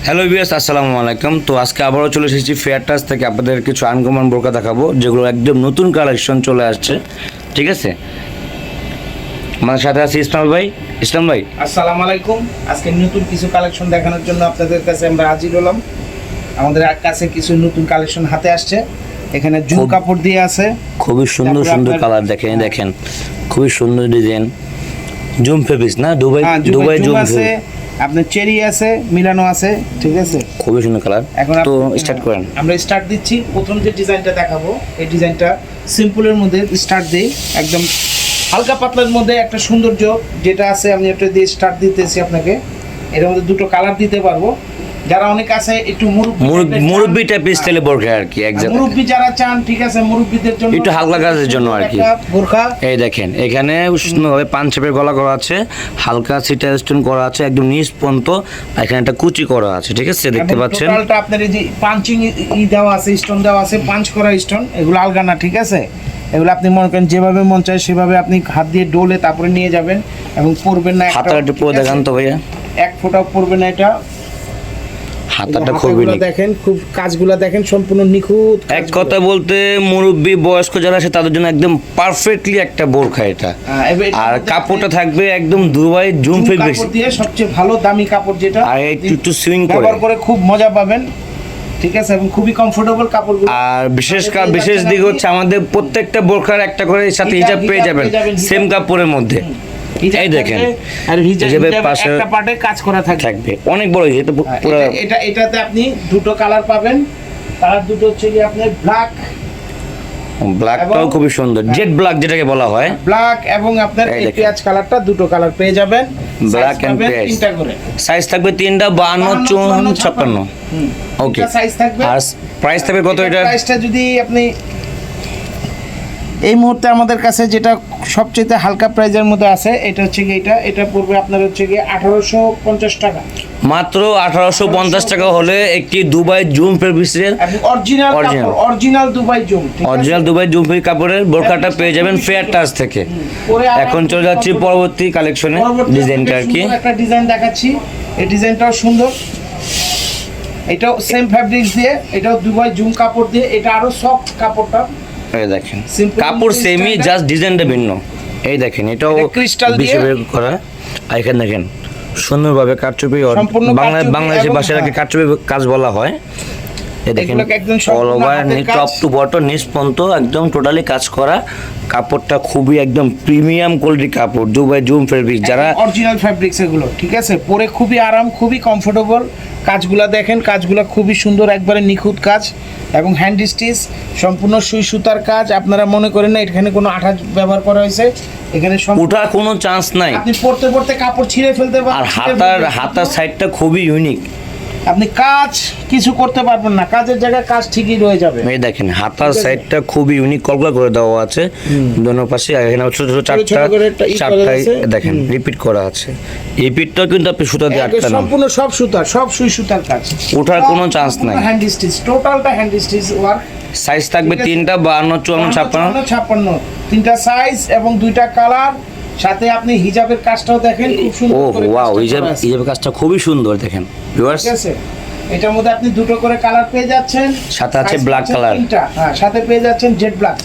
Hello viewers, আসসালামু আলাইকুম। তো আজকে আবারও চলে এসেছি ফেয়ার টাচ থেকে আপনাদের কিছু আনকমন বোরকা দেখাবো, যেগুলো একদম নতুন কালেকশন চলে আসছে। ঠিক আছে, আমাদের সাথে আছে ইসলাম ভাই। ইসলাম ভাই, আসসালামু আলাইকুম। আজকে নতুন কিছু কালেকশন দেখানোর জন্য আপনাদের কাছে আমরা হাজির হলাম। আমাদের কাছে কিছু নতুন কালেকশন হাতে আসছে। এখানে জুম কাপড় দিয়ে আছে, খুবই সুন্দর সুন্দর কালার। দেখেন খুবই সুন্দর ডিজাইন। জুম ফেব্রিক্স না, দুবাই দুবাই জুম আছে, আপনার চেরি আছে, মিলানো আছে। ঠিক আছে, খুবই সুন্দর কালার। এখন তো স্টার্ট করেন। আমরা স্টার্ট দিচ্ছি। প্রথম যে ডিজাইনটা দেখাবো, এই ডিজাইনটা সিম্পলের মধ্যে স্টার্ট দেই। একদম হালকা পাতলার মধ্যে একটা সৌন্দর্য যেটা আছে, আমি একটা দিয়ে স্টার্ট দিতেছি আপনাকে। এর মধ্যে দুটো কালার দিতে পারবো। যারা অনেক আছে একটু মুরব্বি টাইপের স্টাইলে বোরকা আর কি, মুরব্বি যারা চান, ঠিক আছে, মুরব্বিদের জন্য একটু হালকা কাজের জন্য আর কি বোরকা। এই দেখেন এখানে সুন্দরভাবে পাঁচ শেপের গলা করা আছে, হালকা সিটার স্টোন করা আছে, একদম নিচ পর্যন্ত। এখানে একটা কুচি করা আছে, ঠিক আছে, দেখতে পাচ্ছেন। টোটালটা আপনার এই যে পাঞ্চিং দেওয়া আছে, স্টোন দেওয়া আছে, পাঞ্চ করা স্টোন। এগুলো আলগা না, ঠিক আছে। এগুলো আপনি মনে করেন যেভাবে মন চায় সেভাবে আপনি হাত দিয়ে ডোলে তারপরে নিয়ে যাবেন এবং পরবেন না। হাতটা একটু পরে দেখান তো ভাইয়া। এক ফোঁটাও পরবে না এটা। হাতাটা খুবই দেখেন, খুব কাজগুলো দেখেন, সম্পূর্ণ নিখুঁত। এক কথা বলতে মুরব্বি বয়স্ক যারা আছে তাদের জন্য একদম পারফেক্টলি একটা বোরখা এটা। আর কাপড়টা থাকবে একদম দুবাই জুম ফেব্রিক্স দিয়ে, সবচেয়ে ভালো দামি কাপড় যেটা। আর একটু সুইং করে খুব মজা পাবেন, ঠিক আছে, এবং খুবই কমফোর্টেবল কাপড়গুলো। আর বিশেষ দিক হচ্ছে আমাদের প্রত্যেকটা বোরখার একটা করে সাথে হিজাব পেয়ে যাবেন সেম কাপড়ের মধ্যে। এই দেখেন, আর হিজাবের পাশে একটা পার্টে কাজ করা থাকবে, অনেক বড়। এটা পুরো এটাতে আপনি দুটো কালার পাবেন। কালার দুটো হচ্ছে কি আপনার ব্ল্যাকটাও খুবই সুন্দর, জেড ব্ল্যাক যেটাকে বলা হয়, ব্ল্যাক এবং আপনার এই পেঁয়াজ কালারটা, দুটো কালার পেয়ে যাবেন। ব্ল্যাক এন্ড পেঁয়াজ। তিনটা করে সাইজ থাকবে, 3টা 52, 54, 56। ওকে, সাইজ থাকবে। আর প্রাইস থাকবে কত? এটা প্রাইসটা যদি আপনি এই মুহূর্তে আমাদের কাছে যেটা সবচেয়ে হালকা প্রাইজের মধ্যে আছে, এটা হচ্ছে কি এটা পড়বে আপনার হচ্ছে কি 1850 টাকা। মাত্র 1850 টাকা হলে একটি দুবাই জুম ফেব্রিক্সের অরিজিনাল দুবাই জুম কাপড়ের বোরকাটা পেয়ে যাবেন ফেয়ার টাচ থেকে। এখন চলে যাচ্ছি পরবর্তী কালেকশনে। ডিজাইনটা আর কি একটা ডিজাইন দেখাচ্ছি। এই ডিজাইনটাও সুন্দর। এটাও সেম ফ্যাব্রিক্স দিয়ে, এটাও দুবাই জুম কাপড় দিয়ে। এটা আরো সফট কাপড়টা। এই দেখেন কাপড় সেমই, জাস্ট ডিজাইনটা ভিন্ন। এই দেখেন এটাও ক্রিস্টাল দিয়ে করা। আর এখানে দেখেন সুন্দরভাবে কারচুপি, বাংলাদেশের ভাষায় কারচুপি কাজ বলা হয়। এই দেখেন all over top to bottom নিচ পর্যন্ত একদম টোটালি কাজ করা। কাপড়টা খুবই একদম প্রিমিয়াম কোয়ালিটির কাপড়, দুবাই জুম ফেব্রিক্স, যারা অরিজিনাল ফেব্রিক্স এগুলো, ঠিক আছে। পরে খুবই আরাম, খুবই কমফোর্টেবল। কাজগুলা দেখেন, কাজগুলা খুবই সুন্দর, একবারে নিখুঁত কাজ এবং হ্যান্ড স্টিচ, সম্পূর্ণ সুই সুতার কাজ। আপনারা মনে করেন না এখানে কোনো আঠা ব্যবহার করা হয়েছে, এখানে ওঠার কোনো চান্স নাই। আপনি পড়তে পড়তে কাপড় ছিঁড়ে ফেলতে পারেন। আর হাতার সাইডটা খুবই ইউনিক। আপনি কাজ কিছু করতে পারবেন না, কাজের জায়গায় কাজ ঠিকই রয়ে যাবে। এই দেখেন হাতার সাইডটা খুবই ইউনিক, কলকা করে দেওয়া আছে দোনো পাশে। এখানে ছোট ছোট চারটায় দেখেন রিপিট করা আছে। রিপিটটা কিন্তু আপনি সুতা দিয়ে আটকানো, সম্পূর্ণ সব সুই সুতার কাজ, ওঠার কোনো চান্স নাই। হ্যান্ড স্টিচ, টোটালটা হ্যান্ড স্টিচ ওয়ার্ক। সাইজ থাকবে 3টা 52, 54, 56। 3টা সাইজ এবং 2টা কালার। সাথে আপনি হিজাবের কাজটাও দেখেন, খুব সুন্দর করে। ওয়াও, হিজাবের কাজটা খুবই সুন্দর দেখেন ভিউয়ার্স। ঠিক আছে, এটার মধ্যে আপনি দুটো করে কালার পেয়ে যাচ্ছেন। সাথে আছে ব্ল্যাক কালার। হ্যাঁ, সাথে পেয়ে যাচ্ছেন জেড ব্ল্যাক।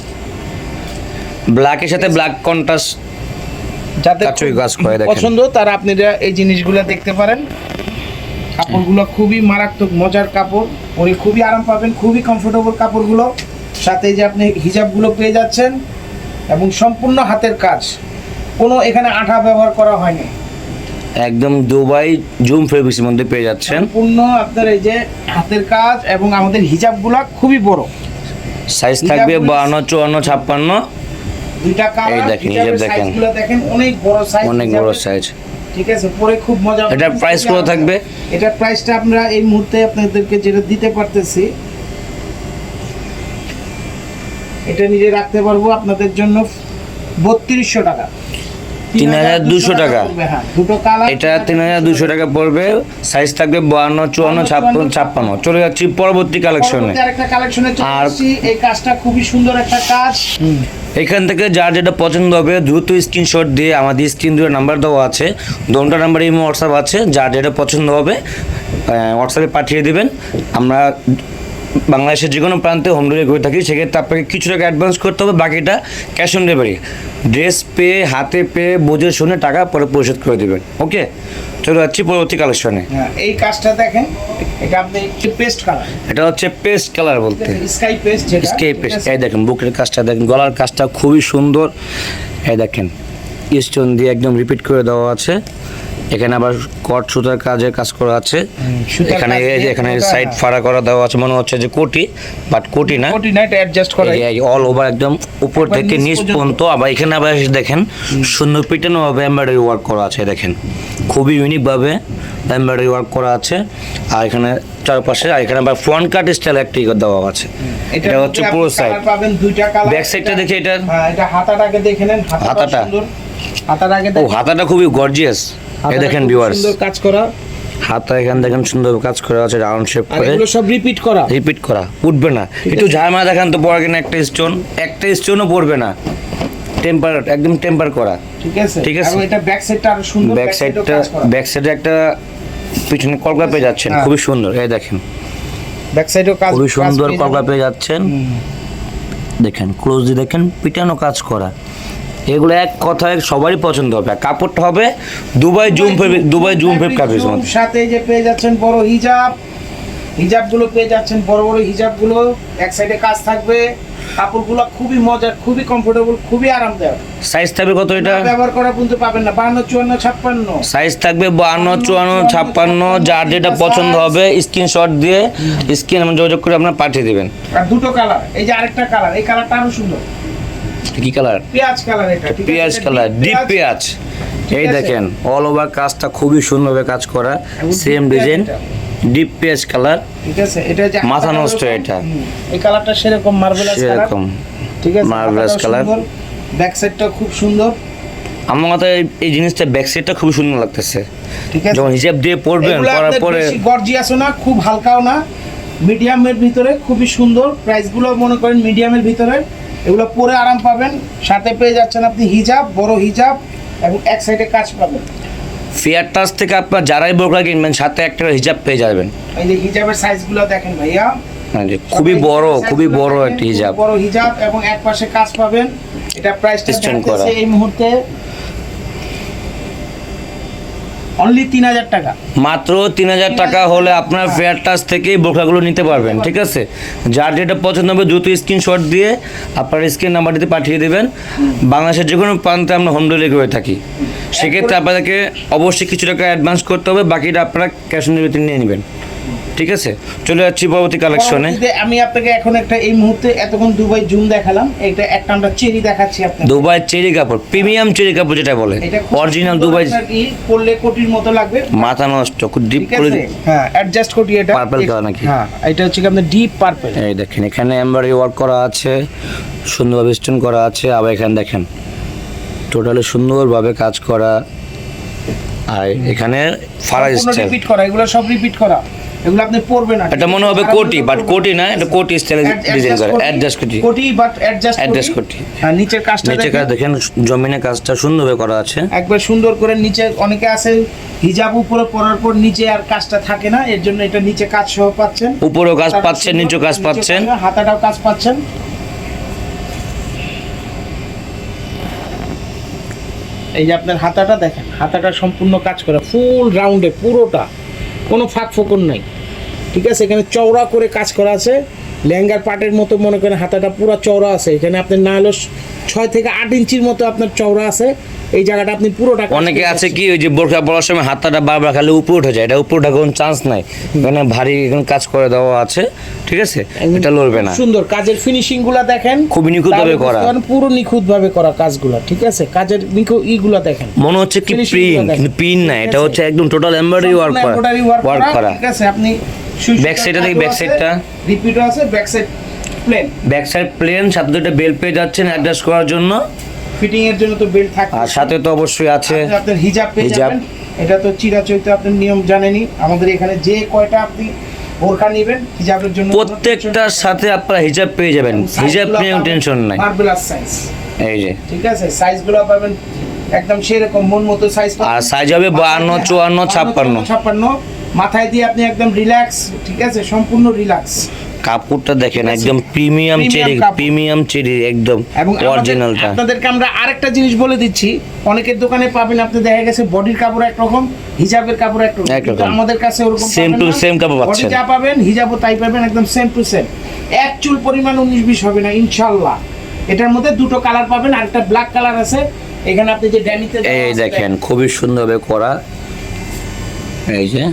ব্ল্যাকের সাথে ব্ল্যাক কন্ট্রাস্ট, যাদের কাজ করে দেখেন পছন্দ তারা আপনারা এই জিনিসগুলো দেখতে পারেন। কাপড়গুলো খুবই মারাত্মক মজার কাপড়, পরে খুবই আরাম পাবেন, খুবই কমফোর্টেবল কাপড়গুলো। সাথে যে আপনি হিজাবগুলো পেয়ে যাচ্ছেন এবং সম্পূর্ণ হাতের কাজ, কোনো এখানে আঠা ব্যবহার করা হয়নি। একদম দুবাই জুম ফেব্রিক্সের মধ্যে পেয়ে যাচ্ছেন সম্পূর্ণ আপনার এই যে হাতের কাজ। এবং আমাদের হিজাবগুলো খুবই বড়, সাইজ থাকবে 52, 54, 56। 2টা কালার। এই দেখেন হিজাব দেখেন অনেক বড় সাইজ, ঠিক আছে। পরে খুব মজা। এটার প্রাইস কত থাকবে? এটার প্রাইসটা আমরা এই মুহূর্তে আপনাদেরকে যেটা দিতে পারতেছি, এটা নিজে রাখতে পারবো আপনাদের জন্য 3200 টাকা। 3200 টাকা। দুটো কালার, এটা 3200 টাকা পড়বে। সাইজ থাকবে 52, 54, 56। চলে যাচ্ছি পরবর্তী কালেকশনে। আরেকটা কালেকশনে চলে আসছি। এই কাজটা খুবই সুন্দর একটা কাজ। এখান থেকে যার যেটা পছন্দ হবে দ্রুত স্ক্রিনশট দিয়ে আমাদের স্ক্রিন দিয়ে নাম্বার দেওয়া আছে, 2টা নাম্বার ইমো হোয়াটসঅ্যাপ আছে, যার যেটা পছন্দ হবে হোয়াটসঅ্যাপে পাঠিয়ে দিবেন। আমরা বাংলাদেশের যে কোনো প্রান্তে হোম ডেলিভারি করে থাকি। সেক্ষেত্রে আপনাকে কিছু টাকা অ্যাডভান্স করতে হবে, বাকিটা ক্যাশ অন ডেলিভারি। ড্রেস পেয়ে, হাতে পেয়ে, বুঝে শুনে টাকা পরে পরিশোধ করে দেবেন। ওকে, চলে যাচ্ছি পরবর্তী কালেকশনে। এই কাজটা দেখেন, এটা আপনি পেস্ট কালার, এটা হচ্ছে পেস্ট কালার বলতে স্কাই পেস্ট, যেটা স্কেপ পেস্ট। এই দেখেন বুকের কাজটা দেখেন, গলার কাজটা খুবই সুন্দর। এই দেখেন স্টোন দিয়ে একদম রিপিট করে দেওয়া আছে। এখানে আবার কট সুতার কাজ করা আছে। এখানে এখানে সাইড ফাড়া করা দেওয়া আছে, মনে হচ্ছে যে কোটি, বাট কোটি না, কোটি না, এটা অ্যাডজাস্ট করা অল ওভার একদম উপর থেকে নিচ পর্যন্ত। আবার এখানে আবার দেখেন সুন্দর পিটানো ভাবে এমব্রয়ডারি ওয়ার্ক করা আছে। দেখেন খুবই ইউনিক ভাবে এমব্রয়ডারি ওয়ার্ক করা আছে। আর এখানে চারপাশে, আর এখানে আবার ফ্রন্ট কাট স্টাইল একটা দেওয়া আছে। এটা হচ্ছে পুরো সাইড। পাবেন দুইটা কালার। ব্যাক সাইডটা দেখি, এটা এটা হাতাটাকে দেখে নেন, হাতাটা সুন্দর। হাতাটাকে ও, হাতাটা খুবই গর্জিয়াস। এই দেখেন ভিউয়ার্স, সুন্দর কাজ করা হাতা এখানে দেখেন সুন্দর কাজ করা আছে, রাউন্ড শেপ আর করে। এগুলো সব রিপিট করা, উঠবে না। একটু ঝাড়মা দেখেন তো, পরে কিনা একটা স্টোনও পড়বে না, টেম্পার, একদম টেম্পার করা। ঠিক আছে, ঠিক আছে। এবং এটা ব্যাক সাইডটা আরো সুন্দর, ব্যাক সাইডে একটা পিছনে কলকা পেয়ে যাচ্ছেন, খুবই সুন্দর। এই দেখেন ব্যাক সাইডেও কাজ, খুবই সুন্দর কলকা পেয়ে যাচ্ছেন। দেখেন ক্লোজলি দেখেন, পিটানো কাজ করা। এগুলো এক কথায় সবারই পছন্দ হবে। কাপড়টা হবে দুবাই জুম ফেব কাপড়ের মধ্যে। সাথে যে পেয়ে যাচ্ছেন বড় হিজাবগুলো পেয়ে যাচ্ছেন, বড় বড় হিজাবগুলো, এক সাইডে কাজ থাকবে। কাপড়গুলো খুবই মজার, খুবই কমফোর্টেবল, খুবই আরামদায়ক। সাইজ থাকবে কত এটা? ব্যবহার করা পর্যন্ত পাবেন না, 52, 54, 56 সাইজ থাকবে 52, 54, 56। যার যেটা পছন্দ হবে স্ক্রিনশট দিয়ে স্ক্রিনে যোগাযোগ করে আপনারা পাঠিয়ে দিবেন। আর দুটো কালার, এই যে আরেকটা কালার, এই কালারটা আরো সুন্দর। কি কালার? পেঁয়াজ কালার, এটা ঠিক আছে, পেঁয়াজ কালার, ডিপ পেঁয়াজ। এই দেখেন অল ওভার কাজটা খুবই সুন্দরভাবে কাজ করা, সেম ডিজাইন, ডিপ পেঁয়াজ কালার। ঠিক আছে, এটা যে মাথা নষ্ট এটা। এই কালারটা সেরকম মার্বেলাস কালার, সেরকম ঠিক আছে, মার্বেলাস কালার। ব্যাক সাইডটা খুব সুন্দর। আমার মাথায় এই জিনিসটা ব্যাক সাইডটা খুব সুন্দর লাগতেছে। ঠিক আছে, যখন হিজাব দিয়ে পরবেন, পরার পরে বেশি গর্জিয়াসও না, খুব হালকাও না, মিডিয়ামের ভিতরে খুবই সুন্দর। প্রাইসগুলো মনে করেন মিডিয়ামের ভিতরে, এগুলো পরে আরাম পাবেন। সাথে পেয়ে যাচ্ছেন আপনি হিজাব, বড় হিজাব, এবং এক সাইডে কাজ পাবেন। ফেয়ার টাচ থেকে আপনার যারাই বোরকা কিনবেন সাথে একটা হিজাব পেয়ে যাবেন। এই যে হিজাবের সাইজগুলো দেখেন ভাইয়া, খুবই বড় একটা হিজাব, বড় হিজাব, এবং এক পাশে কাজ পাবেন। এটা প্রাইসটা করা এই মুহূর্তে অনলি 3000 টাকা। মাত্র 3000 টাকা হলে আপনার ফেয়ার টাচ থেকেই বোরকাগুলো নিতে পারবেন। ঠিক আছে, যার যেটা পছন্দ হবে দ্রুত স্ক্রিনশট দিয়ে আপনার স্ক্রিন নাম্বারটিতে পাঠিয়ে দেবেন। বাংলাদেশের যে কোনো প্রান্তে আমরা হোম ডেলিভারি করে থাকি। সেক্ষেত্রে আপনাদেরকে অবশ্যই কিছু টাকা অ্যাডভান্স করতে হবে, বাকিটা আপনারা ক্যাশ অন ডেলিভারিতে নিয়ে নেবেন। ঠিক আছে, চলে যাচ্ছি পরবর্তী কালেকশনে। আমি আপনাকে এখন একটা, এই মুহূর্তে এতক্ষণ দুবাই জুম দেখালাম, এটা একটা আমরা চেরি দেখাচ্ছি আপনাকে। দুবাই চেরি কাপড়, প্রিমিয়াম চেরি কাপড় যেটা বলে, অরিজিনাল দুবাই। পরলে কোটির মতো লাগবে, মাথা নষ্ট, খুব ডিপ করে। হ্যাঁ, অ্যাডজাস্ট কোটি। এটা পার্পল কালার নাকি? হ্যাঁ, এটা হচ্ছে আপনাদের ডিপ পার্পল। এই দেখেন এখানে এমব্রয়ডারি ওয়ার্ক করা আছে, সুন্দরভাবে স্টোন করা আছে। আবার এখানে দেখেন টোটালি সুন্দরভাবে কাজ করা। আর এখানে ফাড়া স্টাইল রিপিট করা, এগুলো সব রিপিট করা, এগুলো আপনি পরবেন না। এটা মনে হবে কোটি, বাট কোটি না, এটা কোটি স্টাইলে ডিজাইন করা, অ্যাডজাস্ট কোটি, বাট অ্যাডজাস্ট কোটি। হ্যাঁ, নিচের কাজটা দেখেন জমিনের কাজটা সুন্দরভাবে করা আছে, একবার সুন্দর করে। নিচে অনেকে আছে হিজাব উপরে পরার পর নিচে আর কাজটা থাকে না, এর জন্য এটা নিচে কাজ সহ পাচ্ছেন, উপরেও কাজ পাচ্ছেন, নিচেও কাজ পাচ্ছেন, হাতাটাও কাজ পাচ্ছেন। এই যে আপনার হাতাটা দেখেন, হাতাটা সম্পূর্ণ কাজ করা, ফুল রাউন্ডে পুরোটা, কোনো ফাঁক ফোকর নাই। ঠিক আছে, এখানে চওড়া করে কাজ করা আছে, লেহেঙ্গার পাটের মতো মনে করেন হাতাটা পুরো চওড়া আছে। এখানে আপনার না হলো 6 থেকে 8 ইঞ্চির মতো আপনার চওড়া আছে। এই জায়গাটা আপনি পুরোটা। অনেকে আছে কি ওই যে বোরকা পরার সময় হাতটা বারবার খালি উপরে উঠে যায়, এটা উপরে ওঠার কোনো চান্স নাই, এখানে ভারী এখানে কাজ করে দেওয়া আছে। ঠিক আছে, এটা লড়বে না। সুন্দর কাজের ফিনিশিং গুলা দেখেন, খুবই নিখুঁত ভাবে করা, পুরো নিখুঁত ভাবে করা কাজগুলো। ঠিক আছে, কাজের ইগুলা দেখেন, মনে হচ্ছে কি প্রিন্ট, কিন্তু প্রিন্ট না, এটা হচ্ছে একদম টোটাল এমব্রয়ডারি ওয়ার্ক করা। ঠিক আছে, আপনি ব্যাক সাইডটা দেখি, ব্যাক সাইডটা রিপিটও আছে, back side plane, back side plane, সাথে দুটো বেল্ট পেয়ে যাচ্ছেন অ্যাডজাস্ট করার জন্য, ফিটিং এর জন্য তো বেল্ট থাকে, আর সাথে তো অবশ্যই আছে আপনার হিজাব পেয়ে যাবেন। এটা তো চিরাচরিত আপনার নিয়ম জানেনই, আমাদের এখানে যে কয়টা আপনি বোরকা নেবেন হিজাবের জন্য প্রত্যেকটার সাথে আপনারা হিজাব পেয়ে যাবেন, হিজাব নিয়ে টেনশন নাই। মার্বেলাস সাইজ, এই যে ঠিক আছে, সাইজগুলো পাবেন একদম সেরকম মন মতো সাইজ, আর সাইজ হবে 52, 54, 56। মাথায় দিয়ে আপনি একদম রিল্যাক্স, ঠিক আছে, সম্পূর্ণ রিল্যাক্স। কাপড়টা দেখেন একদম প্রিমিয়াম চেরি একদম এবং অরিজিনালটা। আপনাদেরকে আমরা আরেকটা জিনিস বলে দিচ্ছি, অনেকের দোকানে পাবেন আপনি দেখা গেছে বডির কাপড় একরকম, হিজাবের কাপড় একরকম, কিন্তু আমাদের কাছে ওরকম সেম টু সেম কাপড় পাচ্ছেন। বডি যা পাবেন হিজাবও তাই পাবেন, একদম সেম টু সেম। এক চুল পরিমাণ 19-20 হবে না ইনশাআল্লাহ। এটার মধ্যে দুটো কালার পাবেন, আরেকটা ব্ল্যাক কালার আছে। এখানে আপনি যে ড্যানিতে এই দেখেন খুবই সুন্দরভাবে করা, এই যে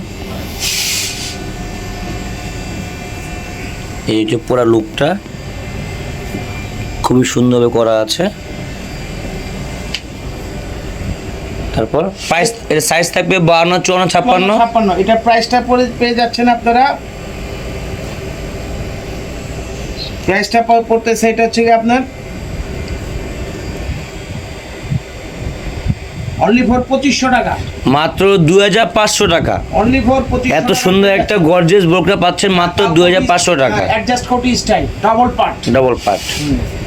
এই যে পুরো লুকটা খুবই সুন্দরভাবে করা আছে। তারপর প্রাইস, এর সাইজ থাকবে 52, 54, 56। 56 এটা প্রাইসটা পেয়ে যাচ্ছেন আপনারা, প্রাইসটা পড়তেছে এটা হচ্ছে কি আপনার অনলি ফর 2500 টাকা, মাত্র 2500 টাকা। Only for 2500। এত সুন্দর একটা গর্জিয়াস বোরকা পাচ্ছেন মাত্র 2500 টাকা। অ্যাডজাস্ট কোটি স্টাইল ডাবল পার্ট।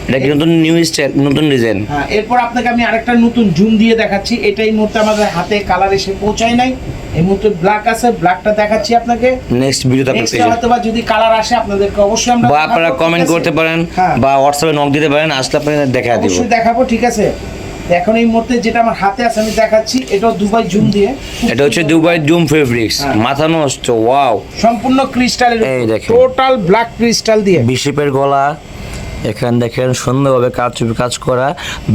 এটা কি নতুন নিউ স্টাইল, নতুন ডিজাইন। হ্যাঁ, এরপর আপনাকে আমি আরেকটা নতুন জুম দিয়ে দেখাচ্ছি। এটা এই মুহূর্তে আমাদের হাতে কালার এসে পৌঁছায় নাই, এই মুহূর্তে ব্ল্যাক আছে, ব্ল্যাকটা দেখাচ্ছি আপনাকে। নেক্সট ভিডিওতে আপনাদের নেক্সট হয়তো বা যদি কালার আসে আপনাদেরকে অবশ্যই আমরা বা আপনারা কমেন্ট করতে পারেন বা হোয়াটসঅ্যাপে নক দিতে পারেন, আসলে আপনাদের দেখা দিব, অবশ্যই দেখাবো, ঠিক আছে। এখন এই মুহূর্তে যেটা আমার হাতে আছে আমি দেখাচ্ছি, এটা দুবাই জুম দিয়ে, এটা হচ্ছে দুবাই জুম ফেব্রিক্স, মাথা নষ্ট, ওয়াও, সম্পূর্ণ ক্রিস্টালের, এই দেখেন টোটাল ব্ল্যাক ক্রিস্টাল দিয়ে, বিশেপের গলা। এখানে দেখেন সুন্দরভাবে কাজ করা,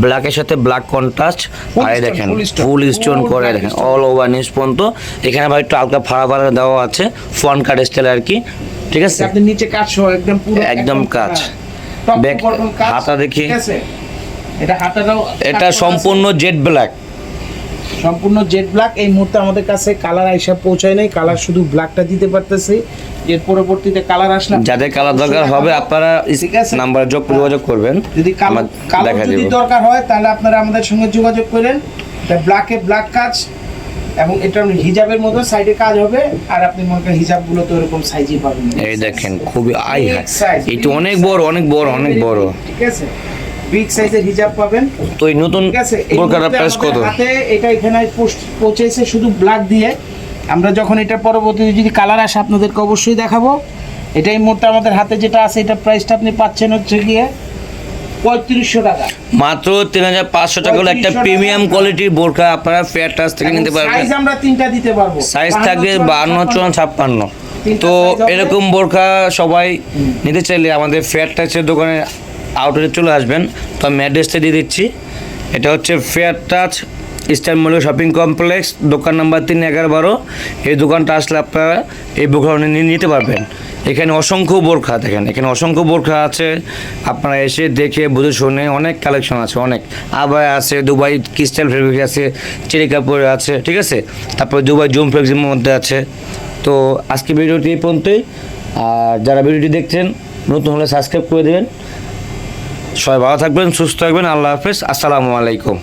ব্ল্যাকের সাথে ব্ল্যাক কন্ট্রাস্ট। আর এই দেখেন ফুল স্টোন করে, দেখেন অল ওভার নিচ পর্যন্ত। এখানে ভাই একটু হালকা ফাড়া দেওয়া আছে, ফ্রন্ট কাট স্টাইল আর কি, ঠিক আছে। আপনি নিচে কাজ সহ একদম পুরো একদম কাজ। ব্যাক হাতা দেখি, ঠিক আছে, এটা হাতাটাও এটা সম্পূর্ণ জেড ব্ল্যাক, সম্পূর্ণ জেড ব্ল্যাক। এই মুহূর্তে আমাদের কাছে কালার আইসা পৌঁছায় নাই, কালার শুধু ব্ল্যাকটা দিতে পারতেছি। এর পরবর্তীতে কালার আসলে যাদের কালার দরকার হবে আপনারা নাম্বারে যোগাযোগ করবেন। যদি কালার যদি দরকার হয় তাহলে আপনারা আমাদের সঙ্গে যোগাযোগ করেন। এটা ব্ল্যাক কাজ এবং এটা হিজাবের মতো সাইডে কাজ হবে, আর আপনি মনে করেন হিজাবগুলো তো এরকম সাইজই পাবেন। এই দেখেন খুবই আই হাই, এটা অনেক বড়, ঠিক আছে, বিগ সাইজের হিজাব পাবেন। তো এই নতুন বোরকাটার প্রাইস কত? হাতে এটা এখানে পৌঁছেছে শুধু ব্ল্যাক দিয়ে। আমরা যখন এটা পরবর্তীতে যদি কালার আসে আপনাদেরকে অবশ্যই দেখাবো। এটাই মুহূর্তে আমাদের হাতে যেটা আছে, এটা প্রাইসটা আপনি পাচ্ছেন হচ্ছে গিয়ে 3500 টাকা, মাত্র 3500 টাকা হলো একটা প্রিমিয়াম কোয়ালিটির বোরকা আপনারা ফেয়ার টাচ থেকে নিতে পারবেন। সাইজ আমরা তিনটা দিতে পারবো, সাইজ থাকবে 52, 54, 56। তো এরকম বোরকা সবাই নিতে চাইলে আমাদের ফেয়ার টাচের দোকানে আউটলেটে চলে আসবেন। তো আমি অ্যাড্রেসটা দিয়ে দিচ্ছি, এটা হচ্ছে fair touch eastern mall shopping complex, দোকান নাম্বার 3, 11, 12। এই দোকানটা আসলে আপনারা এই বোরকা নিতে পারবেন। এখানে অসংখ্য বোরখা, দেখেন এখানে অসংখ্য বোরখা আছে, আপনারা এসে দেখে বুঝে শুনে, অনেক কালেকশন আছে, অনেক আবায়া আছে, দুবাই ক্রিস্টাল ফেব্রিক আছে, চেরি কাপড় আছে, ঠিক আছে। তারপরে দুবাই জুম ফেব্রিকের মধ্যে আছে। তো আজকে ভিডিওটি এই পর্যন্তই। আর যারা ভিডিওটি দেখছেন নতুন হলে সাবস্ক্রাইব করে দেবেন। সবাই ভালো থাকবেন, সুস্থ থাকবেন, আল্লাহ হাফেজ, আসসালামু আলাইকুম।